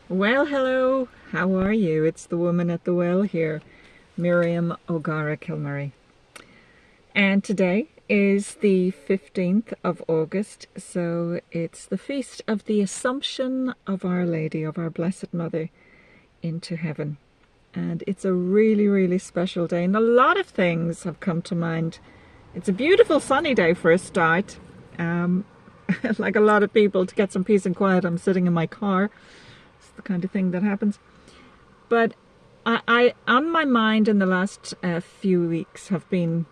Well, hello, how are you? It's the woman at the well here, Miriam O'Gara Kilmurray. And today is the 15th of August, so it's the feast of the Assumption of Our Lady, of our Blessed Mother, into heaven. And it's a really, really special day, and a lot of things have come to mind. It's a beautiful sunny day for a start. Like a lot of people, to get some peace and quiet, I'm sitting in my car. The kind of thing that happens. But I on my mind in the last few weeks have been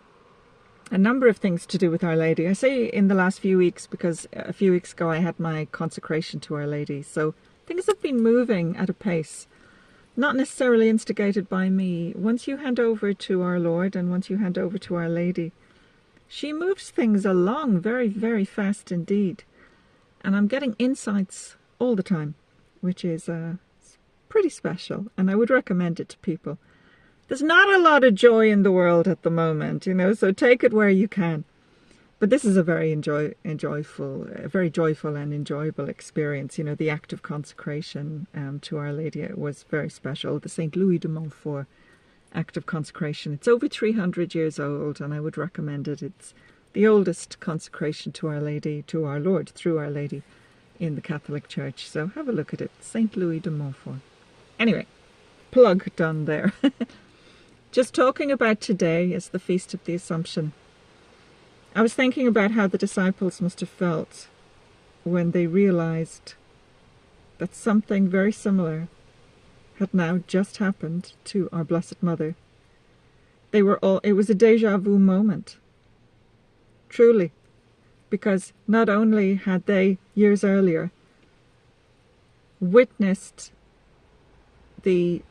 a number of things to do with Our Lady. I say in the last few weeks because a few weeks ago I had my consecration to Our Lady. So things have been moving at a pace, not necessarily instigated by me. Once you hand over to our Lord and once you hand over to Our Lady, she moves things along very, very fast indeed. And I'm getting insights all the time, which is pretty special, and I would recommend it to people. There's not a lot of joy in the world at the moment, so take it where you can. But this is a very joyful and enjoyable experience. The act of consecration to Our Lady was very special. The St. Louis de Montfort act of consecration. It's over 300 years old, and I would recommend it. It's the oldest consecration to Our Lady, to our Lord, through Our Lady, in the Catholic Church. So have a look at it. St. Louis de Montfort. Anyway, plug done there. Just talking about today is the Feast of the Assumption. I was thinking about how the disciples must have felt when they realized that something very similar had now just happened to our Blessed Mother. It was a déjà vu moment. Truly. Because not only had they, years earlier, witnessed the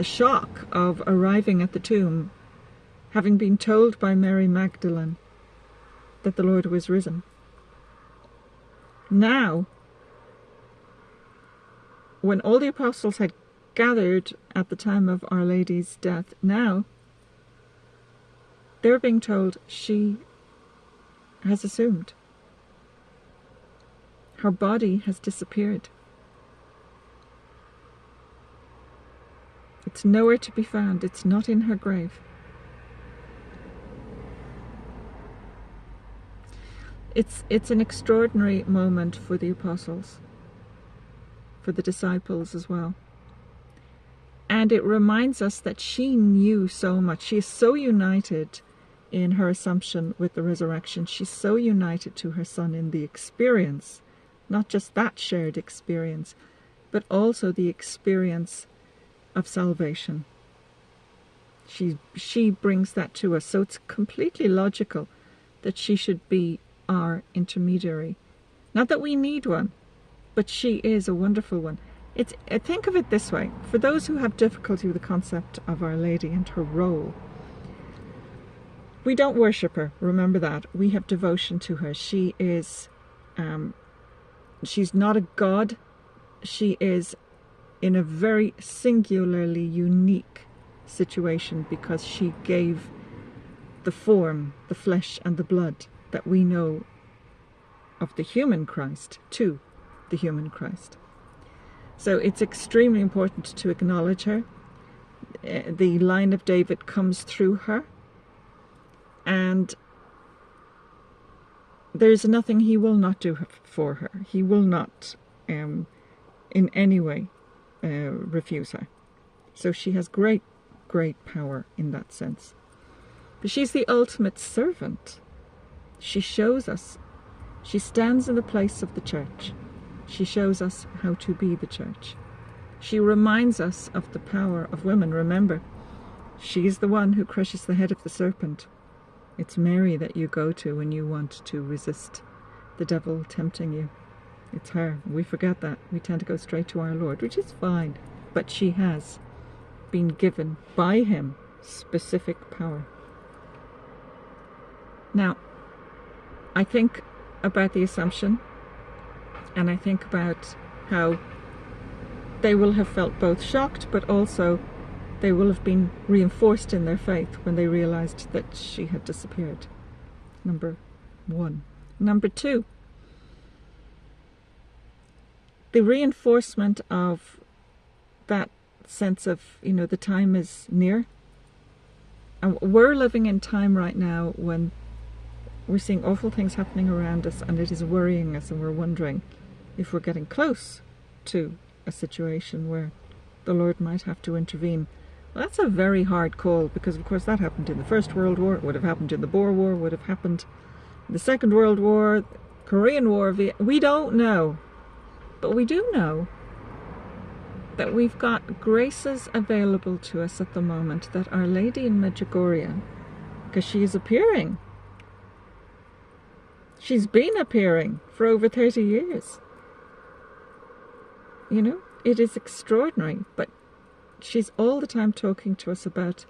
shock of arriving at the tomb, having been told by Mary Magdalene that the Lord was risen. Now, when all the apostles had gathered at the time of Our Lady's death, now they're being told she has assumed. Her body has disappeared. It's nowhere to be found. It's not in her grave. It's an extraordinary moment for the apostles, for the disciples as well. And it reminds us that she knew so much. She is so united in her assumption with the resurrection. She's so united to her Son in the experience, not just that shared experience, but also the experience of salvation. She brings that to us. So it's completely logical that she should be our intermediary. Not that we need one, but she is a wonderful one. Think of it this way. For those who have difficulty with the concept of Our Lady and her role, we don't worship her, remember that. We have devotion to her. She is, she's not a god. She is in a very singularly unique situation because she gave the form, the flesh and the blood that we know of the human Christ to the human Christ. So it's extremely important to acknowledge her. The line of David comes through her. And there's nothing he will not do for her. He will not in any way refuse her. So she has great, great power in that sense. But she's the ultimate servant. She shows us. She stands in the place of the church. She shows us how to be the church. She reminds us of the power of women. Remember, she's the one who crushes the head of the serpent. It's Mary that you go to when you want to resist the devil tempting you. It's her. We forget that. We tend to go straight to our Lord, which is fine. But she has been given by him specific power. Now, I think about the Assumption, and I think about how they will have felt both shocked, but also they will have been reinforced in their faith when they realized that she had disappeared. Number one. Number two, the reinforcement of that sense of, you know, the time is near. And we're living in time right now when we're seeing awful things happening around us, and it is worrying us, and we're wondering if we're getting close to a situation where the Lord might have to intervene. Well, that's a very hard call, because of course that happened in the First World War, it would have happened in the Boer War, would have happened in the Second World War, Korean War. We don't know, but we do know that we've got graces available to us at the moment, that Our Lady in Medjugorje, because she is appearing. She's been appearing for over 30 years. You know, it is extraordinary, but she's all the time talking to us about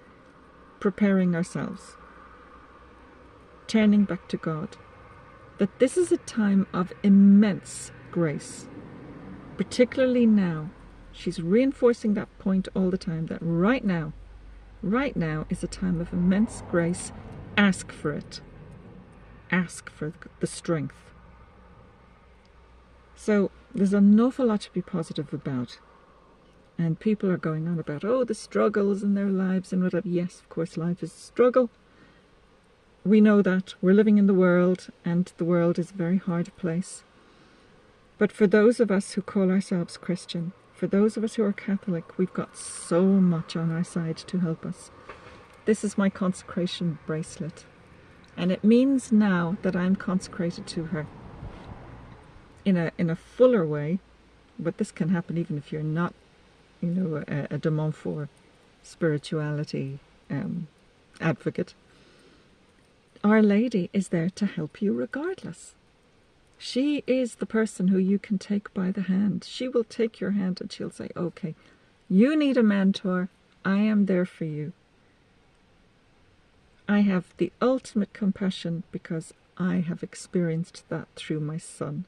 preparing ourselves, turning back to God, that this is a time of immense grace, particularly now. She's reinforcing that point all the time, that right now is a time of immense grace. Ask for it. Ask for the strength. So there's an awful lot to be positive about. And people are going on about, oh, the struggles in their lives and whatever. Yes, of course, life is a struggle. We know that. We're living in the world, and the world is a very hard place. But for those of us who call ourselves Christian, for those of us who are Catholic, we've got so much on our side to help us. This is my consecration bracelet. And it means now that I'm consecrated to her in a fuller way. But this can happen even if you're not, you know, a de Montfort spirituality advocate. Our Lady is there to help you regardless. She is the person who you can take by the hand. She will take your hand and she'll say, okay, you need a mentor. I am there for you. I have the ultimate compassion because I have experienced that through my son.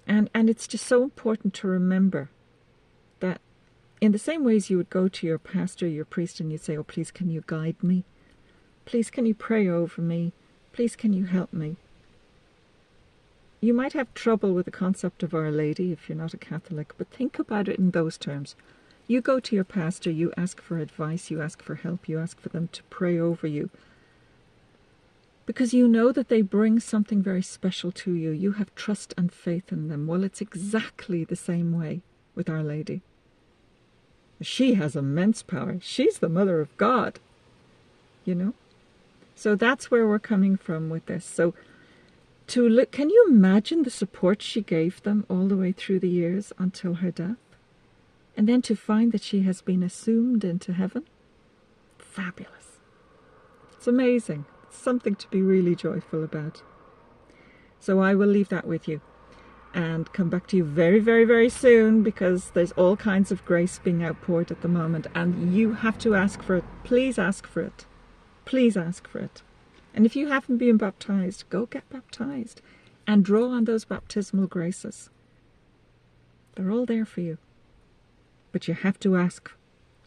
And it's just so important to remember that in the same ways you would go to your pastor, your priest, and you'd say, oh, please, can you guide me? Please, can you pray over me? Please, can you help me? You might have trouble with the concept of Our Lady if you're not a Catholic, but think about it in those terms. You go to your pastor, you ask for advice, you ask for help, you ask for them to pray over you. Because you know that they bring something very special to you. You have trust and faith in them. Well, it's exactly the same way with Our Lady. She has immense power. She's the Mother of God, you know? So that's where we're coming from with this. So to look, can you imagine the support she gave them all the way through the years until her death? And then to find that she has been assumed into heaven? Fabulous. It's amazing. It's something to be really joyful about. So I will leave that with you and come back to you very, very, very soon, because there's all kinds of grace being outpoured at the moment, and you have to ask for it. Please ask for it. Please ask for it. And if you haven't been baptized, go get baptized and draw on those baptismal graces. They're all there for you. But you have to ask.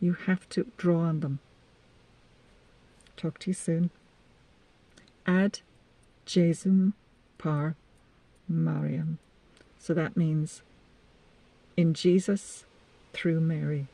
You have to draw on them. Talk to you soon. Ad Jesum par Mariam. So that means in Jesus through Mary.